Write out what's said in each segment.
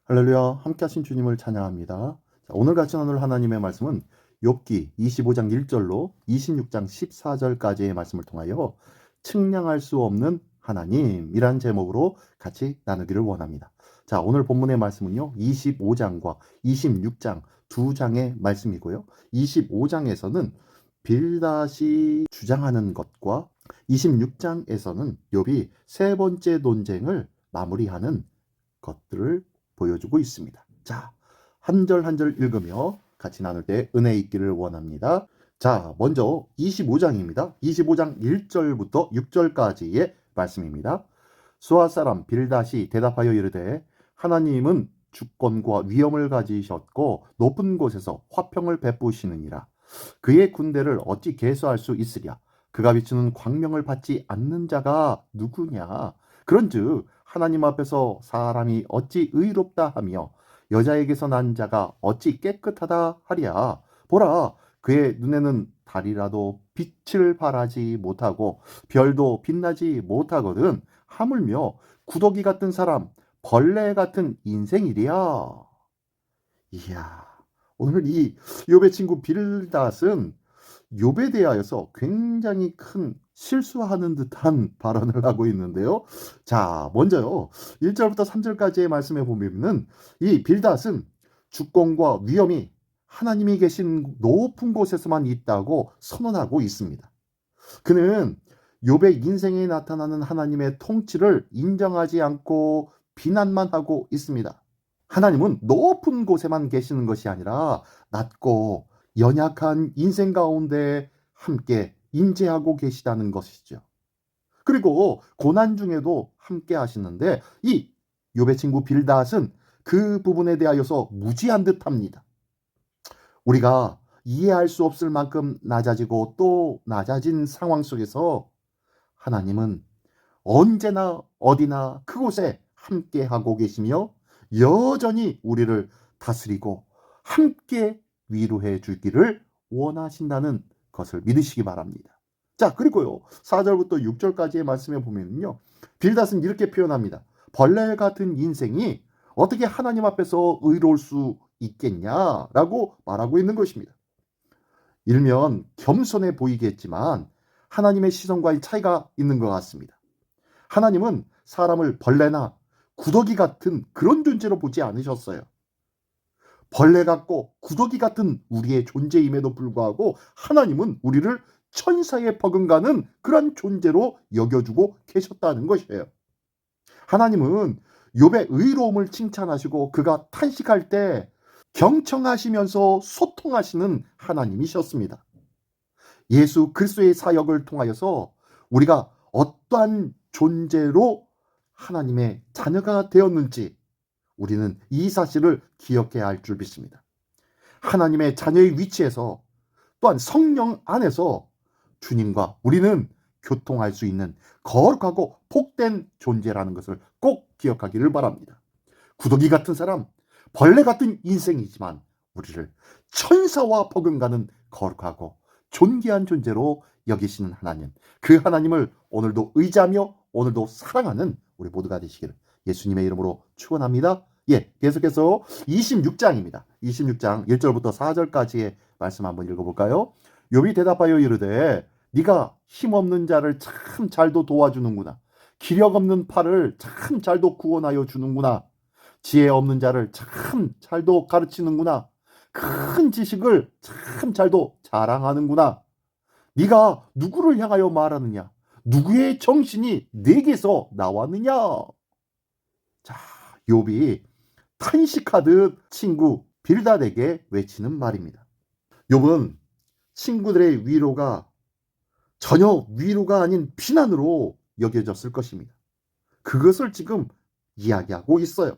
할렐루야, 함께 하신 주님을 찬양합니다. 자, 오늘 같이 나눌 하나님의 말씀은 욥기 25장 1절로 26장 14절까지의 말씀을 통하여 측량할 수 없는 하나님이란 제목으로 같이 나누기를 원합니다. 자, 오늘 본문의 말씀은요, 25장과 26장 두 장의 말씀이고요. 25장에서는 빌닷이 주장하는 것과 26장에서는 욥이 세 번째 논쟁을 마무리하는 것들을 보여주고 있습니다. 자, 한 절 한 절 읽으며 같이 나눌 때 은혜 있기를 원합니다. 자, 먼저 25장입니다. 25장 1절부터 6절까지의 말씀입니다. 수아 사람 빌닷이 대답하여 이르되 하나님은 주권과 위엄을 가지셨고 높은 곳에서 화평을 베푸시느니라. 그의 군대를 어찌 계수할 수 있으랴. 그가 비추는 광명을 받지 않는 자가 누구냐. 그런즉 하나님 앞에서 사람이 어찌 의롭다 하며 여자에게서 난 자가 어찌 깨끗하다 하랴. 보라, 그의 눈에는 달이라도 빛을 발하지 못하고 별도 빛나지 못하거든. 하물며 구더기 같은 사람, 벌레 같은 인생이랴. 이야, 오늘 이 욥의 친구 빌닷은 욥에 대하여서 굉장히 큰 실수하는 듯한 발언을 하고 있는데요. 자, 먼저요. 1절부터 3절까지의 말씀에 보면은 이 빌닷은 주권과 위엄이 하나님이 계신 높은 곳에서만 있다고 선언하고 있습니다. 그는 욥의 인생에 나타나는 하나님의 통치를 인정하지 않고 비난만 하고 있습니다. 하나님은 높은 곳에만 계시는 것이 아니라 낮고 연약한 인생 가운데 함께 임재하고 계시다는 것이죠. 그리고 고난 중에도 함께 하시는데 이 욥의 친구 빌닷은 그 부분에 대하여서 무지한 듯합니다. 우리가 이해할 수 없을 만큼 낮아지고 또 낮아진 상황 속에서 하나님은 언제나 어디나 그곳에 함께 하고 계시며 여전히 우리를 다스리고 함께 위로해 주기를 원하신다는 것을 믿으시기 바랍니다. 자, 그리고요. 4절부터 6절까지의 말씀에 보면요. 빌닷은 이렇게 표현합니다. 벌레 같은 인생이 어떻게 하나님 앞에서 의로울 수 있겠냐라고 말하고 있는 것입니다. 일면 겸손해 보이겠지만 하나님의 시선과의 차이가 있는 것 같습니다. 하나님은 사람을 벌레나 구더기 같은 그런 존재로 보지 않으셨어요. 벌레 같고 구더기 같은 우리의 존재임에도 불구하고 하나님은 우리를 천사에 버금가는 그런 존재로 여겨주고 계셨다는 것이에요. 하나님은 욥의 의로움을 칭찬하시고 그가 탄식할 때 경청하시면서 소통하시는 하나님이셨습니다. 예수 그리스도의 사역을 통하여서 우리가 어떠한 존재로 하나님의 자녀가 되었는지 우리는 이 사실을 기억해야 할 줄 믿습니다. 하나님의 자녀의 위치에서 또한 성령 안에서 주님과 우리는 교통할 수 있는 거룩하고 복된 존재라는 것을 꼭 기억하기를 바랍니다. 구더기 같은 사람, 벌레 같은 인생이지만 우리를 천사와 버금가는 거룩하고 존귀한 존재로 여기시는 하나님, 그 하나님을 오늘도 의지하며 오늘도 사랑하는 우리 모두가 되시기를 예수님의 이름으로 축원합니다. 예, 계속해서 26장입니다. 26장 1절부터 4절까지의 말씀 한번 읽어볼까요? 욥이 대답하여 이르되 네가 힘없는 자를 참 잘도 도와주는구나. 기력 없는 팔을 참 잘도 구원하여 주는구나. 지혜 없는 자를 참 잘도 가르치는구나. 큰 지식을 참 잘도 자랑하는구나. 네가 누구를 향하여 말하느냐? 누구의 정신이 내게서 나왔느냐? 자, 욥이 탄식하듯 친구 빌닷에게 외치는 말입니다. 욥은 친구들의 위로가 전혀 위로가 아닌 비난으로 여겨졌을 것입니다. 그것을 지금 이야기하고 있어요.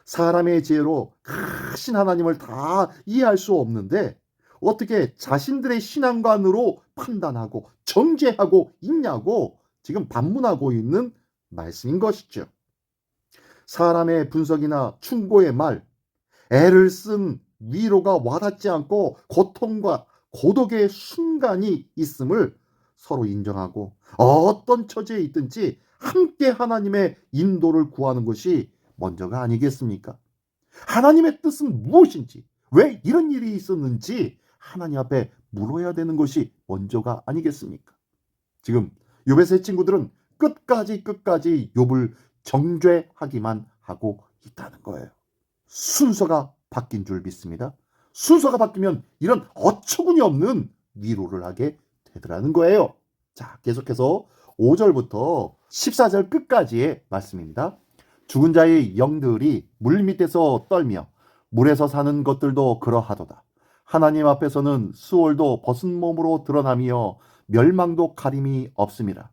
사람의 지혜로 크신 하나님을 다 이해할 수 없는데 어떻게 자신들의 신앙관으로 판단하고 정죄하고 있냐고 지금 반문하고 있는 말씀인 것이죠. 사람의 분석이나 충고의 말, 애를 쓴 위로가 와닿지 않고 고통과 고독의 순간이 있음을 서로 인정하고 어떤 처지에 있든지 함께 하나님의 인도를 구하는 것이 먼저가 아니겠습니까? 하나님의 뜻은 무엇인지, 왜 이런 일이 있었는지 하나님 앞에 물어야 되는 것이 먼저가 아니겠습니까? 지금 욥의 세 친구들은 끝까지 욥을 정죄하기만 하고 있다는 거예요. 순서가 바뀐 줄 믿습니다. 순서가 바뀌면 이런 어처구니 없는 위로를 하게 되더라는 거예요. 자, 계속해서 5절부터 14절 끝까지의 말씀입니다. 죽은 자의 영들이 물 밑에서 떨며 물에서 사는 것들도 그러하도다. 하나님 앞에서는 수월도 벗은 몸으로 드러나며 멸망도 가림이 없음이라.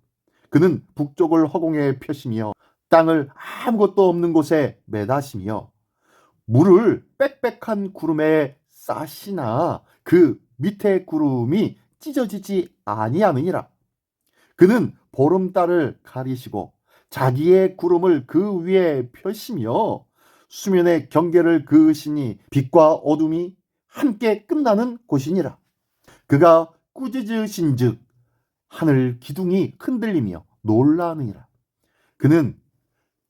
그는 북쪽을 허공에 펴시며 땅을 아무것도 없는 곳에 매다시며 물을 빽빽한 구름에 싸시나 그 밑에 구름이 찢어지지 아니하느니라. 그는 보름달을 가리시고 자기의 구름을 그 위에 펴시며 수면의 경계를 그으시니 빛과 어둠이 함께 끝나는 곳이니라. 그가 꾸짖으신즉 하늘 기둥이 흔들리며 놀라느니라. 그는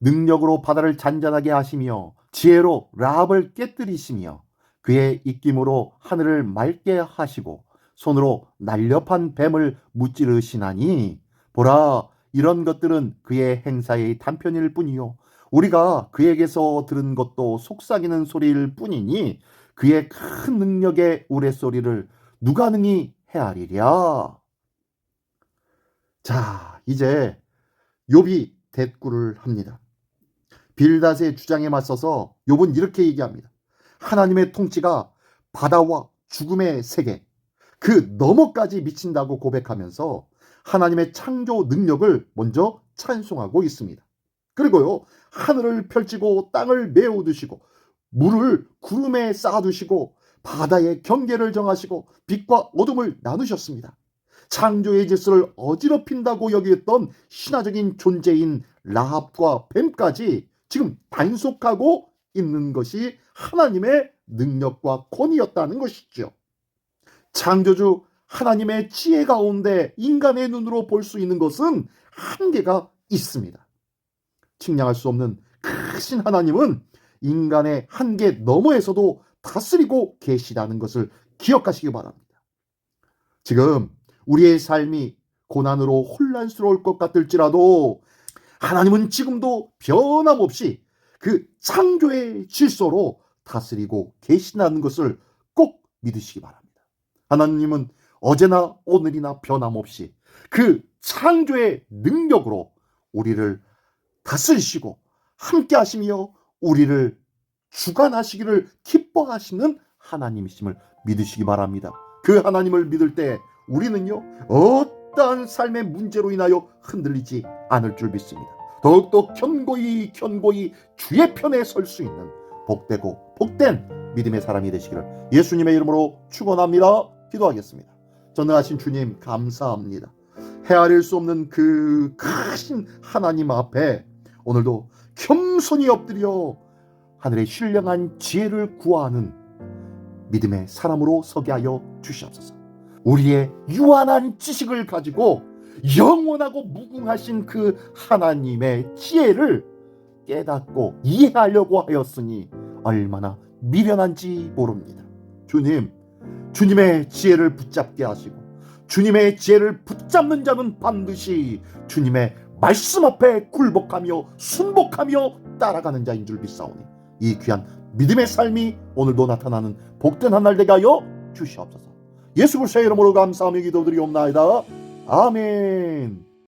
능력으로 바다를 잔잔하게 하시며 지혜로 라합을 깨뜨리시며 그의 입김으로 하늘을 맑게 하시고 손으로 날렵한 뱀을 무찌르시나니 보라, 이런 것들은 그의 행사의 단편일 뿐이요 우리가 그에게서 들은 것도 속삭이는 소리일 뿐이니 그의 큰 능력의 우레소리를 누가 능히 헤아리랴. 자, 이제 욥이 대꾸를 합니다. 빌닷의 주장에 맞서서 욥은 이렇게 얘기합니다. 하나님의 통치가 바다와 죽음의 세계 그 너머까지 미친다고 고백하면서 하나님의 창조 능력을 먼저 찬송하고 있습니다. 그리고요, 하늘을 펼치고 땅을 메워두시고 물을 구름에 쌓아두시고 바다의 경계를 정하시고 빛과 어둠을 나누셨습니다. 창조의 질서를 어지럽힌다고 여겼던 신화적인 존재인 라합과 뱀까지 지금 단속하고 있는 것이 하나님의 능력과 권위였다는 것이죠. 창조주 하나님의 지혜 가운데 인간의 눈으로 볼 수 있는 것은 한계가 있습니다. 측량할 수 없는 크신 하나님은 인간의 한계 너머에서도 다스리고 계시다는 것을 기억하시기 바랍니다. 지금 우리의 삶이 고난으로 혼란스러울 것 같을지라도 하나님은 지금도 변함없이 그 창조의 질서로 다스리고 계신다는 것을 꼭 믿으시기 바랍니다. 하나님은 어제나 오늘이나 변함없이 그 창조의 능력으로 우리를 다스리시고 함께 하시며 우리를 주관하시기를 기뻐하시는 하나님이심을 믿으시기 바랍니다. 그 하나님을 믿을 때 우리는요, 어떠한 삶의 문제로 인하여 흔들리지 않을 줄 믿습니다. 더욱더 견고히 주의 편에 설 수 있는 복되고 복된 믿음의 사람이 되시기를 예수님의 이름으로 축원합니다. 기도하겠습니다. 전능하신 주님, 감사합니다. 헤아릴 수 없는 그 크신 하나님 앞에 오늘도 겸손히 엎드려 하늘의 신령한 지혜를 구하는 믿음의 사람으로 서게 하여 주시옵소서. 우리의 유한한 지식을 가지고 영원하고 무궁하신 그 하나님의 지혜를 깨닫고 이해하려고 하였으니 얼마나 미련한지 모릅니다. 주님, 주님의 지혜를 붙잡게 하시고 주님의 지혜를 붙잡는 자는 반드시 주님의 말씀 앞에 굴복하며 순복하며 따라가는 자인 줄 믿사오니 이 귀한 믿음의 삶이 오늘도 나타나는 복된 한 날 되게 하여 주시옵소서. 예수 그리스도의 이름으로 감사하며 기도드리옵나이다. 아멘.